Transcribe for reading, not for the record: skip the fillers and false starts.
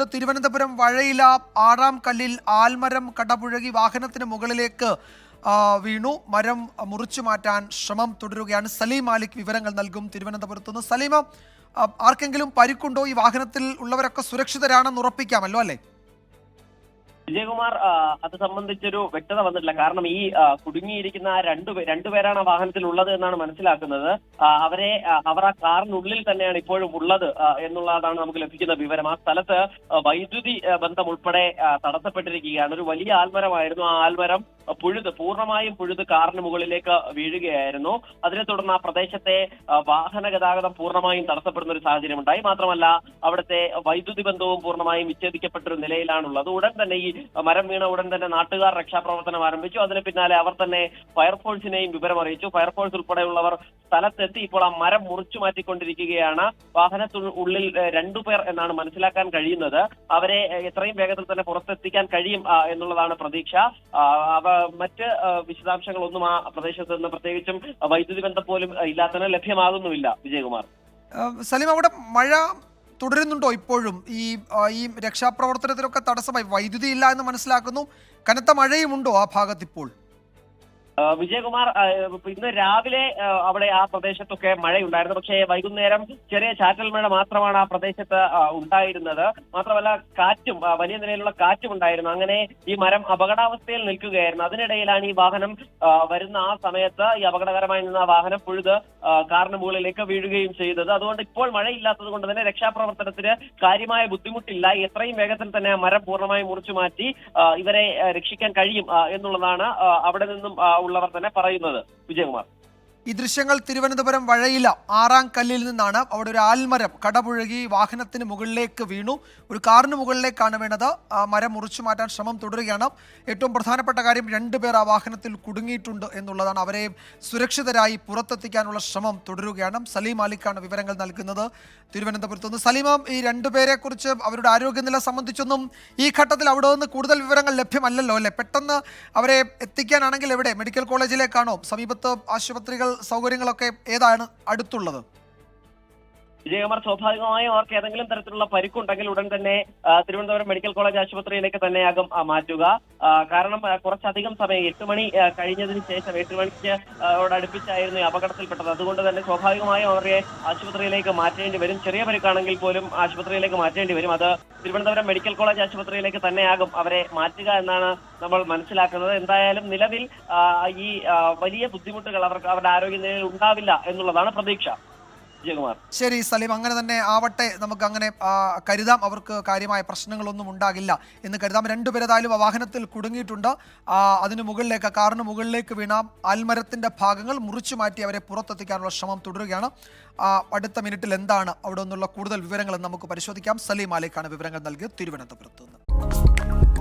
തിരുവനന്തപുരം വഴയില ആറാം കല്ലിൽ ആൽമരം കടപുഴകി വാഹനത്തിന് മുകളിലേക്ക് വീണു. മരം മുറിച്ചു മാറ്റാൻ ശ്രമം തുടരുകയാണ്. സലീം മാലിക് വിവരങ്ങൾ നൽകും തിരുവനന്തപുരത്തുനിന്ന്. സലീമ, ആർക്കെങ്കിലും പരിക്കുണ്ടോ? ഈ വാഹനത്തിൽ ഉള്ളവരൊക്കെ സുരക്ഷിതരാണെന്ന് ഉറപ്പിക്കാമല്ലോ അല്ലേ? വിജയകുമാർ, അത് സംബന്ധിച്ചൊരു വ്യക്തത വന്നിട്ടില്ല. കാരണം ഈ കുടുങ്ങിയിരിക്കുന്ന രണ്ടുപേരാണ് ആ വാഹനത്തിൽ ഉള്ളത് എന്നാണ് മനസ്സിലാക്കുന്നത്. അവർ ആ കാറിനുള്ളിൽ തന്നെയാണ് ഇപ്പോഴും ഉള്ളത് എന്നുള്ളതാണ് നമുക്ക് ലഭിക്കുന്ന വിവരം. ആ സ്ഥലത്ത് വൈദ്യുതി ബന്ധം ഉൾപ്പെടെ തടസ്സപ്പെട്ടിരിക്കുകയാണ്. ഒരു വലിയ ആൽമരമായിരുന്നു. ആ ആൽമരം പൂർണ്ണമായും പുഴുത് കാറിന് മുകളിലേക്ക് വീഴുകയായിരുന്നു. അതിനെ തുടർന്ന് ആ പ്രദേശത്തെ വാഹന ഗതാഗതം പൂർണ്ണമായും തടസ്സപ്പെടുന്ന ഒരു സാഹചര്യം ഉണ്ടായി. മാത്രമല്ല, അവിടുത്തെ വൈദ്യുതി ബന്ധവും പൂർണ്ണമായും വിച്ഛേദിക്കപ്പെട്ടൊരു നിലയിലാണുള്ളത്. ഉടൻ തന്നെ ഈ മരം വീണ ഉടൻ തന്നെ നാട്ടുകാർ രക്ഷാപ്രവർത്തനം ആരംഭിച്ചു. അതിന് പിന്നാലെ അവർ തന്നെ ഫയർഫോഴ്സിനെയും വിവരം അറിയിച്ചു. ഫയർഫോഴ്സ് ഉൾപ്പെടെയുള്ളവർ സ്ഥലത്തെത്തി ഇപ്പോൾ ആ മരം മുറിച്ചു മാറ്റിക്കൊണ്ടിരിക്കുകയാണ്. വാഹനത്തിനുള്ളിൽ രണ്ടുപേർ എന്നാണ് മനസ്സിലാക്കാൻ കഴിയുന്നത്. അവരെ എത്രയും വേഗത്തിൽ തന്നെ പുറത്തെത്തിക്കാൻ കഴിയും എന്നുള്ളതാണ് പ്രതീക്ഷ. മറ്റ് വിശദാംശങ്ങളൊന്നും ആ പ്രദേശത്ത് നിന്ന്, പ്രത്യേകിച്ചും വൈദ്യുതി ബന്ധം പോലും ഇല്ലാത്തതിന് ലഭ്യമാകുന്നുമില്ല. വിജയകുമാർ, സലീം, അവിടെ മഴ തുടരുന്നുണ്ടോ ഇപ്പോഴും? ഈ രക്ഷാപ്രവർത്തനത്തിനൊക്കെ തടസ്സമായി വൈദ്യുതി ഇല്ല എന്ന് മനസ്സിലാക്കുന്നു. കനത്ത മഴയുമുണ്ടോ ആ ഭാഗത്ത് ഇപ്പോൾ? വിജയകുമാർ, ഇന്ന് രാവിലെ അവിടെ ആ പ്രദേശത്തൊക്കെ മഴയുണ്ടായിരുന്നു. പക്ഷേ വൈകുന്നേരം ചെറിയ ചാറ്റൽ മഴ മാത്രമാണ് ആ പ്രദേശത്ത് ഉണ്ടായിരുന്നത്. മാത്രമല്ല, കാറ്റും, വലിയ നിലയിലുള്ള കാറ്റും ഉണ്ടായിരുന്നു. അങ്ങനെ ഈ മരം അപകടാവസ്ഥയിൽ നിൽക്കുകയായിരുന്നു. അതിനിടയിലാണ് ഈ വാഹനം വരുന്ന ആ സമയത്ത് ഈ അപകടകരമായി നിന്ന ആ വാഹനം പുഴുത് കാറിന് മുകളിലേക്ക് വീഴുകയും ചെയ്തത്. അതുകൊണ്ട് ഇപ്പോൾ മഴയില്ലാത്തത് കൊണ്ട് തന്നെ രക്ഷാപ്രവർത്തനത്തിന് കാര്യമായ ബുദ്ധിമുട്ടില്ല. എത്രയും വേഗത്തിൽ തന്നെ ആ മരം പൂർണ്ണമായും മുറിച്ചു മാറ്റി ഇവരെ രക്ഷിക്കാൻ കഴിയും എന്നുള്ളതാണ് അവിടെ നിന്നും ഉള്ളവർ തന്നെ പറയുന്നത്. വിജയകുമാർ, ഈ ദൃശ്യങ്ങൾ തിരുവനന്തപുരം വഴയില ആറാം കല്ലിൽ നിന്നാണ്. അവിടെ ഒരു ആൽമരം കടപുഴകി വാഹനത്തിന് മുകളിലേക്ക് വീണു. ഒരു കാറിന് മുകളിലേക്കാണ് വീണത്. മരം മുറിച്ചു മാറ്റാൻ ശ്രമം തുടരുകയാണ്. ഏറ്റവും പ്രധാനപ്പെട്ട കാര്യം, രണ്ടുപേർ ആ വാഹനത്തിൽ കുടുങ്ങിയിട്ടുണ്ട് എന്നുള്ളതാണ്. അവരെ സുരക്ഷിതരായി പുറത്തെത്തിക്കാനുള്ള ശ്രമം തുടരുകയാണ്. സലീം മാലിക്കാണ് വിവരങ്ങൾ നൽകുന്നത് തിരുവനന്തപുരത്ത് നിന്ന്. സലീമ, ഈ രണ്ടുപേരെ കുറിച്ച്, അവരുടെ ആരോഗ്യനില സംബന്ധിച്ചൊന്നും ഈ ഘട്ടത്തിൽ അവിടെ നിന്ന് കൂടുതൽ വിവരങ്ങൾ ലഭ്യമല്ലല്ലോ അല്ലേ? പെട്ടെന്ന് അവരെ എത്തിക്കാനാണെങ്കിൽ എവിടെ? മെഡിക്കൽ കോളേജിലേക്കാണോ? സമീപത്ത് ആശുപത്രികൾ, സൗകര്യങ്ങളൊക്കെ ഏതാണ് അടുത്തുള്ളത്? വിജയകുമാർ, സ്വാഭാവികമായും അവർക്ക് ഏതെങ്കിലും തരത്തിലുള്ള പരിക്കുണ്ടെങ്കിൽ ഉടൻ തന്നെ തിരുവനന്തപുരം മെഡിക്കൽ കോളേജ് ആശുപത്രിയിലേക്ക് തന്നെയാകും മാറ്റുക. കാരണം കുറച്ചധികം സമയം, 8 മണി കഴിഞ്ഞതിന് ശേഷം 8 മണിക്ക് അടുപ്പിച്ചായിരുന്നു ഈ അപകടത്തിൽപ്പെട്ടത്. അതുകൊണ്ട് തന്നെ സ്വാഭാവികമായും അവരെ ആശുപത്രിയിലേക്ക് മാറ്റേണ്ടി വരും. ചെറിയ പരിക്കാണെങ്കിൽ പോലും ആശുപത്രിയിലേക്ക് മാറ്റേണ്ടി വരും. അത് തിരുവനന്തപുരം മെഡിക്കൽ കോളേജ് ആശുപത്രിയിലേക്ക് തന്നെയാകും അവരെ മാറ്റുക എന്നാണ് നമ്മൾ മനസ്സിലാക്കുന്നത്. എന്തായാലും നിലവിൽ ഈ വലിയ ബുദ്ധിമുട്ടുകൾ അവരുടെ ആരോഗ്യനിലയിൽ ഉണ്ടാവില്ല എന്നുള്ളതാണ് പ്രതീക്ഷ. ശരി സലീം, അങ്ങനെ തന്നെ ആവട്ടെ. നമുക്ക് അങ്ങനെ കരുതാം. അവർക്ക് കാര്യമായ പ്രശ്നങ്ങളൊന്നും ഉണ്ടാകില്ല എന്ന് കരുതാം. രണ്ടുപേരേതായാലും ആ വാഹനത്തിൽ കുടുങ്ങിയിട്ടുണ്ട്. അതിന് മുകളിലേക്ക്, കാറിന് മുകളിലേക്ക് വീണ ആൽമരത്തിന്റെ ഭാഗങ്ങൾ മുറിച്ചു മാറ്റി അവരെ പുറത്തെത്തിക്കാനുള്ള ശ്രമം തുടരുകയാണ്. അടുത്ത മിനിറ്റിൽ എന്താണ് അവിടെ നിന്നുള്ള കൂടുതൽ വിവരങ്ങൾ നമുക്ക് പരിശോധിക്കാം. സലീം മാലിക്കാണ് വിവരങ്ങൾ നൽകിയത് തിരുവനന്തപുരത്ത് നിന്ന്.